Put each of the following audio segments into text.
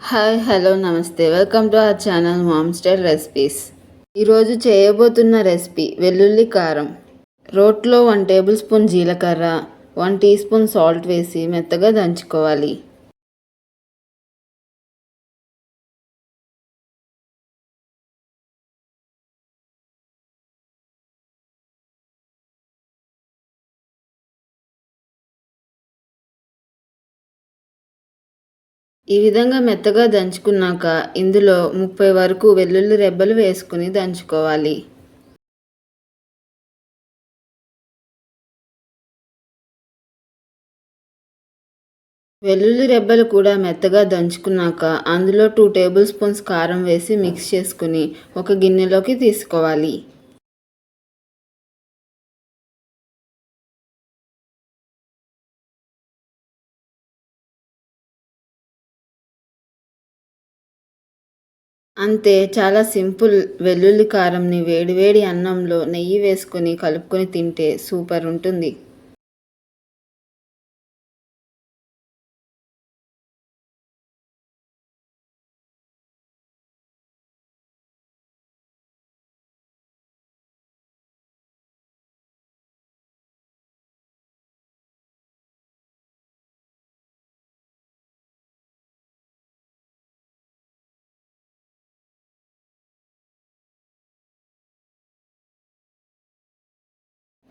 Hi hello నమస్తే welcome to our channel ma'am style recipes. ఈరోజు చేయబోతున్న రెసిపీ వెల్లుల్లి కారం. రోట్లో 1 టేబుల్ స్పూన్ జీలకర్ర, 1 టీ స్పూన్ సాల్ట్ వేసి మెత్తగా దంచుకోవాలి. ఈ విధంగా మెత్తగా దంచుకున్నాక ఇందులో 30 వరకు వెల్లుల్లి రెబ్బలు వేసుకుని దంచుకోవాలి. వెల్లుల్లి రెబ్బలు కూడా మెత్తగా దంచుకున్నాక అందులో 2 టేబుల్ స్పూన్స్ కారం వేసి మిక్స్ చేసుకుని ఒక గిన్నెలోకి తీసుకోవాలి. అంతే, చాలా సింపుల్. వెల్లుల్లి కారంని వేడివేడి అన్నంలో నెయ్యి వేసుకొని కలుపుకొని తింటే సూపర్ ఉంటుంది.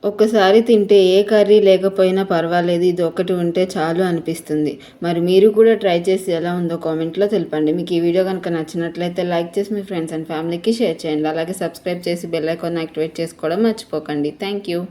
ఒక్కసారి తింటే ఏ కర్రీ లేకపోయినా పర్వాలేదు, ఇది ఒకటి ఉంటే చాలు అనిపిస్తుంది. మరి మీరు కూడా ట్రై చేసి ఎలా ఉందో కామెంట్లో తెలపండి. మీకు ఈ వీడియో కనుక నచ్చినట్లయితే లైక్ చేసి మీ ఫ్రెండ్స్ అండ్ ఫ్యామిలీకి షేర్ చేయండి. అలాగే సబ్స్క్రైబ్ చేసి బెల్ ఐకాన్ యాక్టివేట్ చేసుకోవడం మర్చిపోకండి. Thank you.